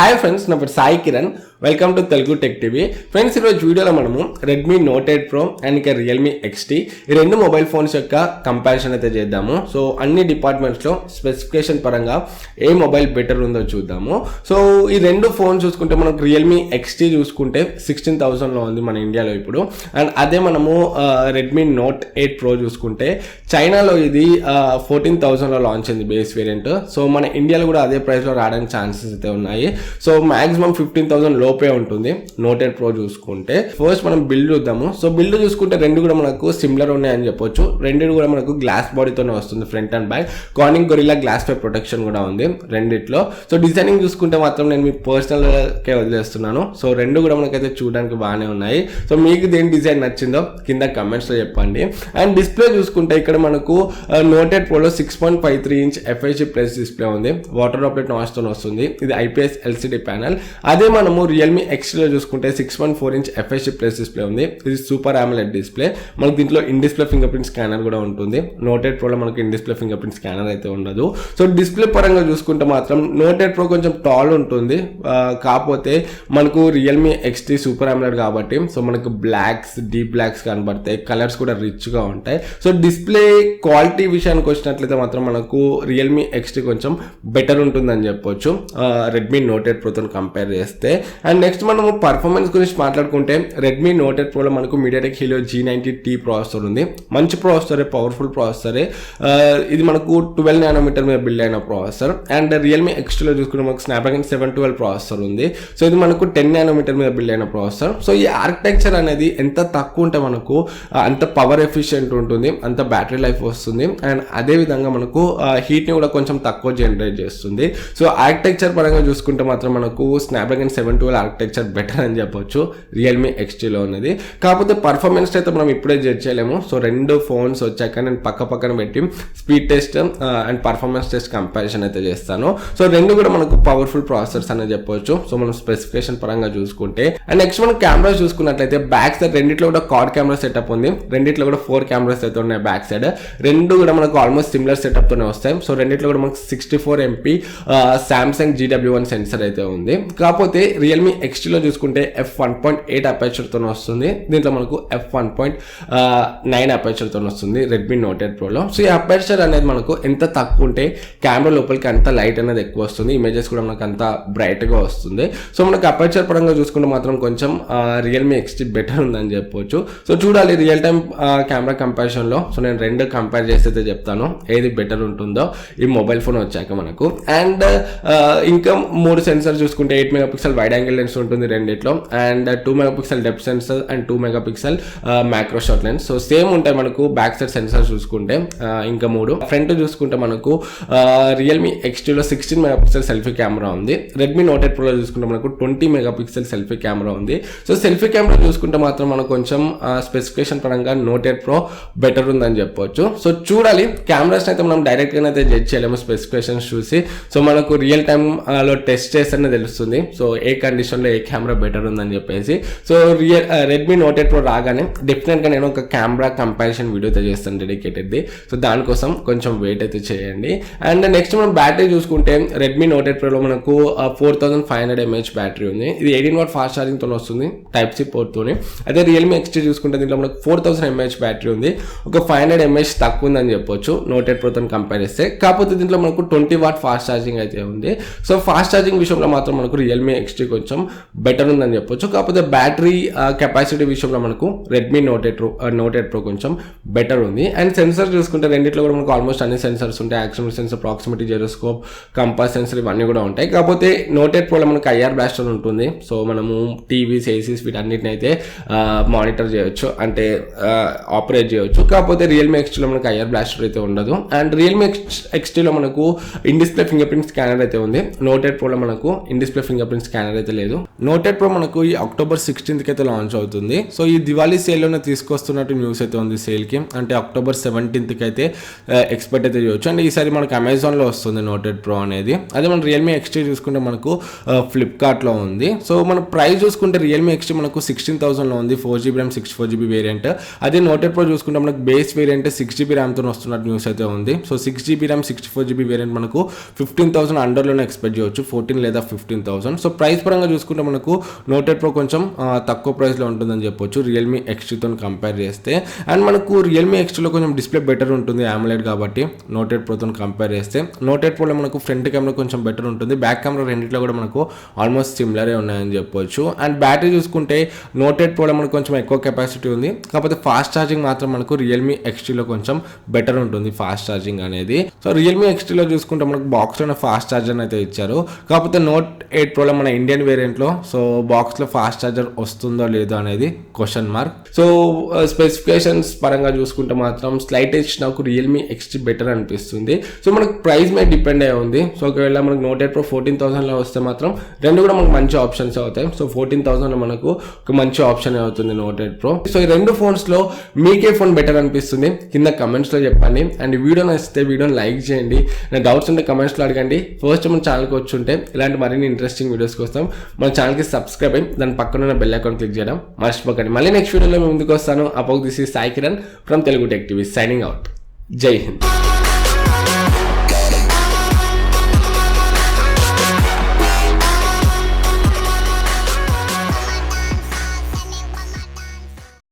Hi friends, నా పేరు Sai Kiran. Welcome to Telugu tech TV. Friends, ఈరోజు వీడియోలో మనము రెడ్మీ నోట్ 8 ప్రో అండ్ ఇంకా రియల్మీ XT ఈ రెండు మొబైల్ ఫోన్స్ యొక్క కంపారిజన్ అయితే చేద్దాము. సో అన్ని డిపార్ట్మెంట్స్లో స్పెసిఫికేషన్ పరంగా ఏ మొబైల్ బెటర్ ఉందో చూద్దాము. సో ఈ రెండు ఫోన్స్ చూసుకుంటే మనకు రియల్మీ XT చూసుకుంటే 16,000లో ఉంది మన ఇండియాలో ఇప్పుడు. అండ్ అదే మనము రెడ్మీ నోట్ 8 ప్రో చూసుకుంటే చైనాలో ఇది 14,000లో లాంచ్ అయింది బేస్ వేరియంట్. సో మన ఇండియాలో కూడా అదే ప్రైస్లో రావడానికి ఛాన్సెస్ అయితే ఉన్నాయి. సో మాక్సిమం 15,000 లోపే ఉంటుంది నోట్ 8 ప్రో చూసుకుంటే. ఫస్ట్ మనం బిల్డ్ చూద్దాము. సో బిల్డ్ చూసుకుంటే రెండు కూడా మనకు సిమిలర్ ఉన్నాయని చెప్పొచ్చు. రెండు కూడా మనకు గ్లాస్ బాడీతోనే వస్తుంది, front and back. Corning Gorilla glass పై ప్రొటెక్షన్ కూడా ఉంది రెండిట్లో. సో డిజైనింగ్ చూసుకుంటే మాత్రం నేను మీ పర్సనల్కే వదిలేస్తున్నాను. సో రెండు కూడా మనకైతే చూడడానికి బాగానే ఉన్నాయి. సో మీకు దేని డిజైన్ నచ్చిందో కింద కమెంట్స్లో చెప్పండి. అండ్ డిస్ప్లే చూసుకుంటే ఇక్కడ మనకు note 8 ప్రోలో 6.53 inch FHD plus display ఉంది. వాటర్ డ్రాప్లెట్ నాయిస్తో వస్తుంది. ఇది IPS LCD ప్యానల్. అదే మనము రియల్మీ XTలో చూసుకుంటే 6.4 ఇంచ్ FHD ప్లస్ డిస్ప్లే ఉంది. ఇది సూపర్ AMOLED డిస్ప్లే. మనకు దీంట్లో in display finger print scanner కూడా ఉంటుంది. నోట్ 8 ప్రోలో మనకు in display finger print scanner అయితే ఉండదు. సో డిస్ప్లే పరంగా చూసుకుంటే మాత్రం నోట్ 8 ప్రో కొంచెం టాల్ ఉంటుంది. కాకపోతే మనకు రియల్మీ XT సూపర్ AMOLED కాబట్టి సో మనకు బ్లాక్స్, డీప్ బ్లాక్స్ కనబడతాయి. కలర్స్ కూడా రిచ్గా ఉంటాయి. సో డిస్ప్లే క్వాలిటీ విషయానికి వచ్చినట్లయితే మాత్రం మనకు రియల్మీ XT కొంచెం బెటర్ ఉంటుందని చెప్పొచ్చు రెడ్మీ నోట్ 8 ప్రోతో కంపేర్ చేస్తే. అండ్ నెక్స్ట్ మనము పర్ఫార్మెన్స్ గురించి మాట్లాడుకుంటే రెడ్మీ నోట్ 8 ప్రోలో మనకు మీడియాటెక్ హీలియో G90T ప్రాసెసర్ ఉంది. మంచి ప్రాసెసరే, పవర్ఫుల్ ప్రాసెసరే. ఇది మనకు 12 నానోమీటర్ మీద బిల్డ్ అయిన ప్రాసెసర్. అండ్ రియల్మీ XTలో చూసుకుంటే మనకు స్నాప్డ్రాగన్ 712 ప్రాసెసర్ ఉంది. సో ఇది మనకు 10 నానోమీటర్ మీద బిల్డ్ అయిన ప్రాసెసర్. సో ఈ ఆర్కిటెక్చర్ అనేది ఎంత తక్కువ ఉంటే మనకు అంత పవర్ ఎఫిషియెంట్ ఉంటుంది, అంత బ్యాటరీ లైఫ్ వస్తుంది. అండ్ అదే విధంగా మనకు హీట్ని కూడా కొంచెం తక్కువ జనరేట్ చేస్తుంది. సో ఆర్కిటెక్చర్ పరంగా చూసుకుంటే మాత్రం మనకు స్నాప్డ్రాగన్ 712 ఆర్కిటెక్చర్ బెటర్ అని చెప్పొచ్చు రియల్మీ XTలో ఉన్నది. కాకపోతే పర్ఫార్మెన్స్ అయితే మనం ఇప్పుడే జడ్జ్ చేయలేము. సో రెండు ఫోన్స్ వచ్చాక నేను పక్కన పెట్టి speed test and performance test comparison అయితే చేస్తాను. సో రెండు కూడా మనకు పవర్ఫుల్ ప్రాసెసర్స్ అనేది చెప్పొచ్చు. సో మనం స్పెసిఫికేషన్ పరంగా చూసుకుంటే. అండ్ నెక్స్ట్ మనం కెమెరాస్ చూసుకున్నట్లయితే బ్యాక్ సైడ్ రెండిట్లో కూడా క్వాడ్ కెమెరా సెటప్ ఉంది. రెండిట్లో కూడా 4 కెమెరాస్ అయితే ఉన్నాయి బ్యాక్ సైడ్. రెండు కూడా మనకు ఆల్మోస్ట్ సిమిలర్ సెటప్ తోనే వస్తాయి. సో రెండిట్లో కూడా మనకు 64 MP సామ్సంగ్ GW1 సెన్సర్ అయితే ఉంది. కాకపోతే రియల్మీ XTలో చూసుకుంటే f1.8 అపర్చర్తో వస్తుంది. దీంట్లో మనకు f1.9 అపర్చర్తో వస్తుంది రెడ్మీ నోట్ 8 ప్రోలో. సో ఈ అపర్చర్ అనేది మనకు ఎంత తక్కువ ఉంటే కెమెరా లోపలికి అంత లైట్ అనేది ఎక్కువ వస్తుంది, ఇమేజెస్ కూడా మనకు అంత బ్రైట్గా వస్తుంది. సో మనకు అపర్చర్ పరంగా చూసుకుంటే మాత్రం కొంచెం రియల్మీ XT బెటర్ ఉందని చెప్పొచ్చు. సో చూడాలి రియల్ టైం కెమెరా కంపారిజన్లో. సో నేను రెండు కంపేర్ చేస్తే చెప్తాను ఏది బెటర్ ఉంటుందో ఈ మొబైల్ ఫోన్ వచ్చాక మనకు. అండ్ ఇంకా 3 సెన్సర్ చూసుకుంటే 8 మెగాపిక్సెల్ వైడ్ యాంగిల్ లెన్స్ ఉంటుంది రెండిట్లో. And 2 megapixel depth sensor and 2 megapixel macro shot lens. So same ఉంటాయి మనకు బ్యాక్ సైడ్ సెన్సర్ చూసుకుంటే. ఇంకా 3 ఫ్రంట్ చూసుకుంటే మనకు రియల్మీ XTలో 16 మెగాపిక్సెల్ సెల్ఫీ కెమెరా ఉంది. రెడ్మీ నోట్ 8 ప్రోలో చూసుకుంటే మనకు 20 మెగాపిక్సెల్ సెల్ఫీ కెమెరా ఉంది. సో సెల్ఫీ కెమెరా చూసుకుంటే మాత్రం మనకు కొంచెం స్పెసిఫికేషన్ పరంగా నోట్ 8 ప్రో బెటర్ ఉందని చెప్పొచ్చు. సో చూడాలి, కెమెరాస్ అయితే మనం డైరెక్ట్గా అయితే జడ్జ్ చేయలేము స్పెసిఫికేషన్స్ చూసి. సో మనకు రియల్ టైంలో టెస్ట్ చేస్తేనే తెలుస్తుంది సో ఏ కండిషన్లో ఏ కెమెరా బెటర్ ఉందని చెప్పేసి. సో రెడ్మీ నోట్ 8 ప్రో రాగానే డెఫినెట్గా నేను ఒక కెమెరా కంపారిజన్ వీడియో అయితే చేస్తాను డెడికేటెడ్ది. సో దానికోసం కొంచెం వెయిట్ అయితే చేయండి. అండ్ నెక్స్ట్ మనం బ్యాటరీ చూసుకుంటే రెడ్మీ నోట్ 8 ప్రోలో మనకు 4500 mAh బ్యాటరీ ఉంది. ఇది 18W ఫాస్ట్ ఛార్జింగ్తో వస్తుంది Type-C పోర్ట్తోని. అదే రియల్మీ XT చూసుకుంటే దీంట్లో మనకు 4000 mAh బ్యాటరీ ఉంది. ఒక 500 mAh తక్కువ ఉందని చెప్పొచ్చు నోట్ 8 ప్రోతో కంపేర్ చేస్తే. కాకపోతే దీంట్లో మనకు 20W ఫాస్ట్ ఛార్జింగ్ అయితే ఉంది. సో ఫాస్ట్ ఛార్జింగ్ విషయంలో మాత్రం మనకు రియల్మీ XT కొంచెం బెటర్ ఉందని చెప్పొచ్చు. కాకపోతే బ్యాటరీ కెపాసిటీ విషయంలో మనకు రెడ్మీ నోట్ 8 ప్రో కొంచెం బెటర్ ఉంది. అండ్ సెన్సర్ చూసుకుంటే రెండిట్లో కూడా మనకు ఆల్మోస్ట్ అన్ని సెన్సర్స్ ఉంటాయి. Accelerometer sensor, proximity gyroscope, compass sensor ఇవన్నీ కూడా ఉంటాయి. కాకపోతే నోట్ 8 ప్రోలో మనకు IR బ్లాస్టర్ ఉంటుంది. సో మనము టీవీస్, ఏసీస్ వీటన్నిటిని అయితే మానిటర్ చేయొచ్చు, అంటే ఆపరేట్ చేయొచ్చు. కాకపోతే రియల్మీ XTలో మనకు IR బ్లాస్టర్ అయితే ఉండదు. అండ్ రియల్మీ XTలో మనకు in display finger print scanner అయితే ఉంది. నోట్ 8 ప్రోలో మనకు in display finger print scanner అయితే లేదు. నోట్ 8 ప్రో మనకు ఈ అక్టోబర్ 16th అయితే లాంచ్ అవుతుంది. సో ఈ దివాళీ సేల్లోనే తీసుకొస్తున్నట్టు న్యూస్ అయితే ఉంది సేల్కి, అంటే అక్టోబర్ 17th అయితే ఎక్స్పెక్ట్ అయితే చేయొచ్చు. అండ్ ఈసారి మనకు అమెజాన్లో వస్తుంది నోట్ 8 ప్రో అనేది. అదే మన రియల్మీ XT చూసుకుంటే మనకు ఫ్లిప్కార్ట్లో ఉంది. సో మన ప్రైస్ చూసుకుంటే రియల్మీ XT మనకు 16,000లో ఉంది, 4GB ర్యామ్ 64GB వేరియంట్. అదే నోట్ 8 ప్రో చూసుకుంటే మనకు బేస్ వేరియంట్ 6GB ర్యామ్తో వస్తున్నట్టు న్యూస్ అయితే ఉంది. So 6GB RAM 64GB variant మనకు 15,000 అండర్లోనే ఎక్స్పెక్ట్ చేయొచ్చు, 14 లేదా 15,000. సో ప్రైస్ పరంగా చూసుకుంటే మనకు నోట్ 8 ప్రో కొంచెం తక్కువ ప్రైస్లో ఉంటుందని చెప్పొచ్చు రియల్మీ XTతో కంపేర్ చేస్తే. అండ్ మనకు రియల్మీ XTలో కొంచెం డిస్ప్లే బెటర్ ఉంటుంది AMOLED కాబట్టి నోట్ 8 ప్రోతో కంపేర్ చేస్తే. నోట్ 8 ప్రోలో మనకు ఫ్రంట్ కెమెరా కొంచెం బెటర్ ఉంటుంది, బ్యాక్ కెమెరా రెండింటిలో కూడా మనకు ఆల్మోస్ట్ సిమిలరే ఉన్నాయని చెప్పొచ్చు. అండ్ బ్యాటరీ చూసుకుంటే నోట్ 8 ప్రోలో మనకు కొంచెం ఎక్కువ కెపాసిటీ ఉంది, కాకపోతే ఫాస్ట్ ఛార్జింగ్ మాత్రం మనకు రియల్మీ XTలో కొంచెం బెటర్ ఉంటుంది ఫాస్ట్ ఛార్జింగ్ అనేది. సో రియల్మీ XTలో చూసుకుంటే మనకు బాక్స్లోనే ఫాస్ట్ ఛార్జర్ అయితే ఇచ్చారు, కాకపోతే నోట్ 8 ప్రోలో మన ఇండియన్ వేరియంట్లో సో బాక్స్లో ఫాస్ట్ ఛార్జర్ వస్తుందో లేదో అనేది క్వశ్చన్ మార్క్. సో స్పెసిఫికేషన్స్ పరంగా చూసుకుంటే మాత్రం స్లైట్ ఎడ్జ్ నాకు రియల్మీ XT బెటర్ అనిపిస్తుంది. సో మనకు ప్రైస్ మీద డిపెండ్ అయి ఉంది. సో ఒకవేళ మనకు నోట్ 8 ప్రో 14,000లో వస్తే మాత్రం రెండు కూడా మనకు మంచి ఆప్షన్స్ అవుతాయి. సో 14,000లో మనకు ఒక మంచి ఆప్షన్ అవుతుంది నోట్ 8 ప్రో. సో ఈ రెండు ఫోన్స్లో మీకే ఫోన్ బెటర్ అనిపిస్తుంది కింద కమెంట్స్లో చెప్పండి. అండ్ వీడియో నచ్చితే వీడియోని లైక్ చేయండి, డౌట్స్ ఉంటే కమెంట్స్లో అడగండి. ఫస్ట్ మన ఛానల్కి వచ్చి ఉంటే ఇలాంటి మరిన్ని ఇంట్రెస్టింగ్ వీడియోస్ కోసం మన ఛానల్కి సబ్స్క్రైబ్ అయ్యి దాని పక్కన ఉన్న బెల్ ఐకాన్ క్లిక్ చేయడం మర్చిపోకండి. మళ్ళీ నెక్స్ట్ వీడియోలో మేము ముందుకు వస్తాను. అపోక్ this is Sai Kiran from Telugu tech TV signing out. Jai Hind.